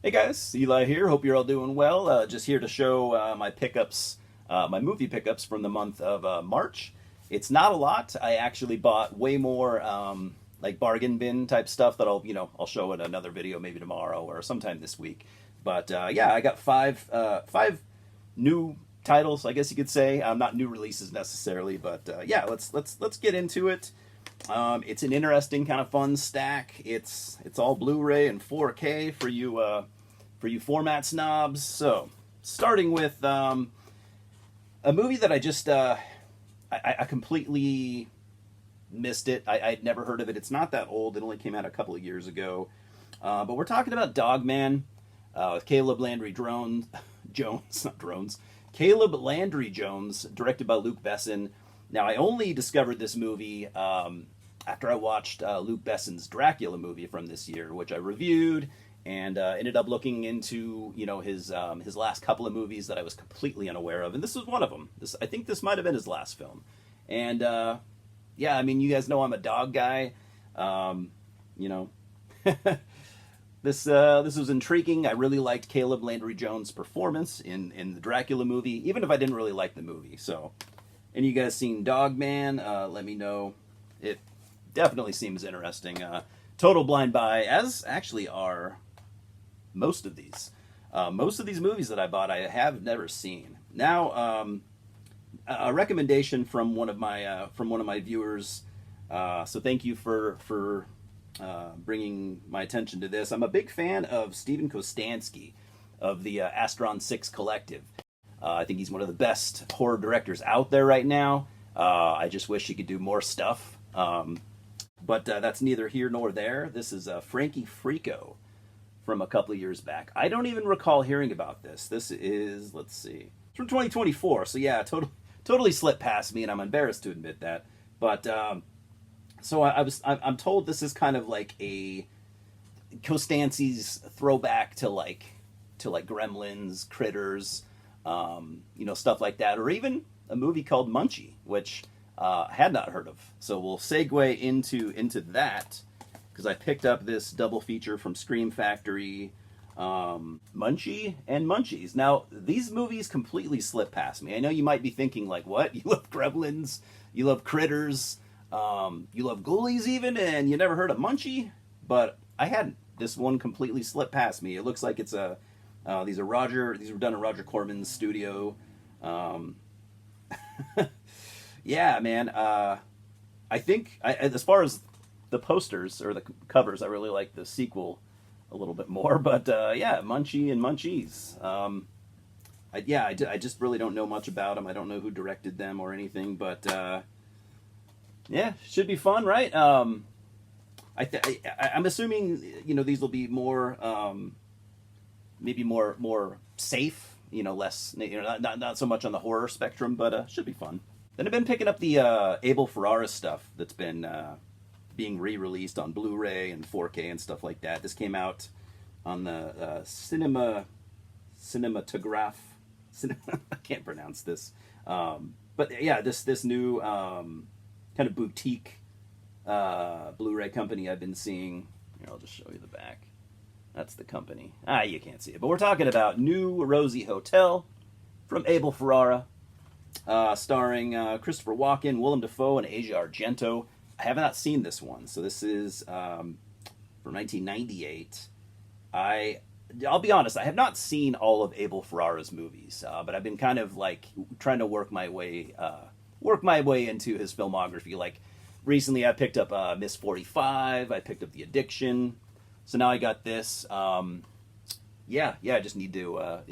Hey guys, Eli here. Hope you're all doing well. Just here to show my pickups, my movie pickups from the month of March. It's not a lot. I actually bought way more like bargain bin type stuff that I'll show in another video maybe tomorrow or sometime this week. But yeah, I got five new titles, I guess you could say. Not new releases necessarily, but yeah, let's get into it. It's an interesting kind of fun stack. It's all Blu-ray and 4K for you format snobs. So starting with a movie that I completely missed it. I'd never heard of it. It's not that old. It only came out a couple of years ago. But we're talking about Dogman with Caleb Landry Jones, not Drones. Caleb Landry Jones, directed by Luc Besson. Now, I only discovered this movie after I watched Luc Besson's Dracula movie from this year, which I reviewed, and ended up looking into his last couple of movies that I was completely unaware of, and this was one of them. I think this might have been his last film, and yeah, I mean, you guys know I'm a dog guy. You know, this was intriguing. I really liked Caleb Landry Jones' performance in the Dracula movie, even if I didn't really like the movie. So. And you guys seen Dogman? Let me know. It definitely seems interesting. Total blind buy, as actually are most of these. Most of these movies that I bought, I have never seen. Now, a recommendation from one of my viewers. So thank you for bringing my attention to this. I'm a big fan of Stephen Kostanski of the Astron 6 Collective. I think he's one of the best horror directors out there right now. I just wish he could do more stuff. But that's neither here nor there. This is Frankie Frico from a couple of years back. I don't even recall hearing about this. This is, let's see, it's from 2024. So yeah, totally slipped past me, and I'm embarrassed to admit that. But so I'm told this is kind of like a Costanzi's throwback to like Gremlins, Critters. Stuff like that, or even a movie called Munchie, which I had not heard of. So we'll segue into that, because I picked up this double feature from Scream Factory, Munchie and Munchies. Now, these movies completely slip past me. I know you might be thinking, like, what? You love Gremlins, you love Critters, you love Ghoulies even, and you never heard of Munchie? But I hadn't. This one completely slipped past me. It looks like it's a these were done in Roger Corman's studio. Yeah, man. I think as far as the posters or the covers, I really like the sequel a little bit more. But yeah, Munchie and Munchies. I just really don't know much about them. I don't know who directed them or anything. But yeah, should be fun, right? I'm assuming these will be more. Maybe more safe, less, not so much on the horror spectrum, but should be fun. Then I've been picking up the Abel Ferrara stuff that's been being re-released on Blu-ray and 4K and stuff like that. This came out on the Cinematographe. I can't pronounce this, but yeah, this new kind of boutique Blu-ray company I've been seeing. Here, I'll just show you the back. That's the company. You can't see it. But we're talking about New Rosie Hotel from Abel Ferrara, starring Christopher Walken, Willem Dafoe, and Asia Argento. I have not seen this one, so this is from 1998. I'll be honest, I have not seen all of Abel Ferrara's movies, but I've been kind of like trying to work my way into his filmography. Like recently, I picked up Miss 45. I picked up The Addiction. So now I got this. Yeah, I just need to.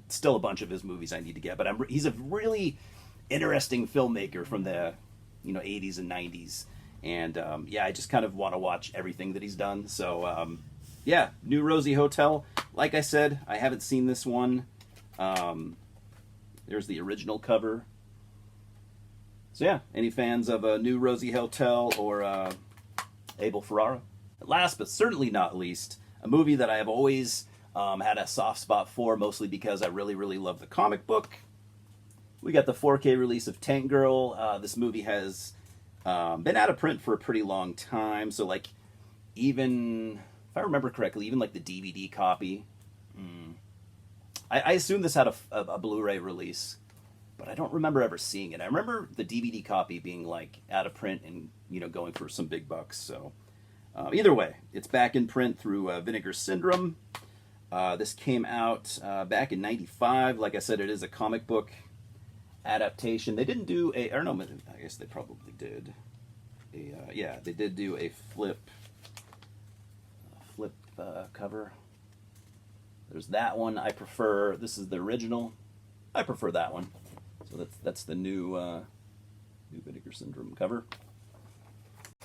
Still a bunch of his movies I need to get, but he's a really interesting filmmaker from the 80s and 90s, and yeah, I just kind of want to watch everything that he's done. So yeah, New Rosie Hotel. Like I said, I haven't seen this one. There's the original cover. So yeah, any fans of New Rosie Hotel or Abel Ferrara? Last but certainly not least, a movie that I have always had a soft spot for, mostly because I really, really love the comic book. We got the 4K release of Tank Girl. This movie has been out of print for a pretty long time, so like even if I remember correctly, even like the DVD copy I assume this had a Blu-ray release, but I don't remember ever seeing it. I remember the DVD copy being like out of print and going for some big bucks. So either way, it's back in print through Vinegar Syndrome. This came out back in '95. Like I said, it is a comic book adaptation. They didn't do I don't know. I guess they probably did. Yeah, they did do a flip cover. There's that one. I prefer. This is the original. I prefer that one. So that's the new Vinegar Syndrome cover.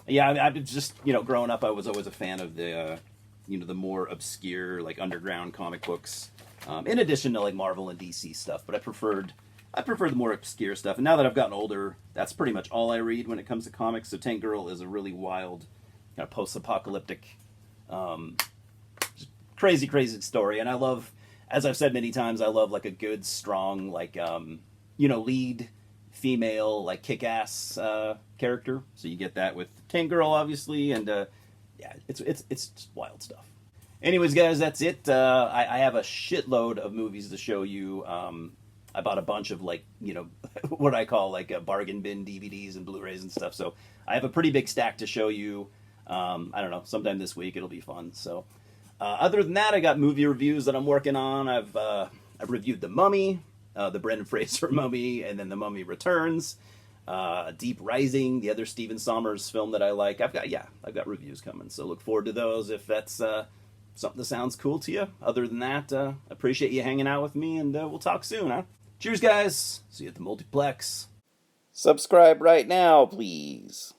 Yeah, I've just growing up, I was always a fan of the the more obscure like underground comic books. In addition to like Marvel and DC stuff, but I preferred the more obscure stuff. And now that I've gotten older, that's pretty much all I read when it comes to comics. So Tank Girl is a really wild, kind of post-apocalyptic, crazy story. And I love, as I've said many times, I love like a good, strong, like lead female, like kick-ass character. So you get that with Tank Girl, obviously, and yeah, it's just wild stuff. Anyways, guys, that's it. I have a shitload of movies to show you. I bought a bunch of like, what I call like a bargain bin DVDs and Blu-rays and stuff. So I have a pretty big stack to show you. I don't know, sometime this week it'll be fun. So other than that, I got movie reviews that I'm working on. I've reviewed The Mummy, the Brendan Fraser Mummy, and then The Mummy Returns, Deep Rising, the other Stephen Sommers film that I like. I've got reviews coming. So look forward to those if that's something that sounds cool to you. Other than that, appreciate you hanging out with me, and we'll talk soon, huh? Cheers, guys. See you at the multiplex. Subscribe right now, please.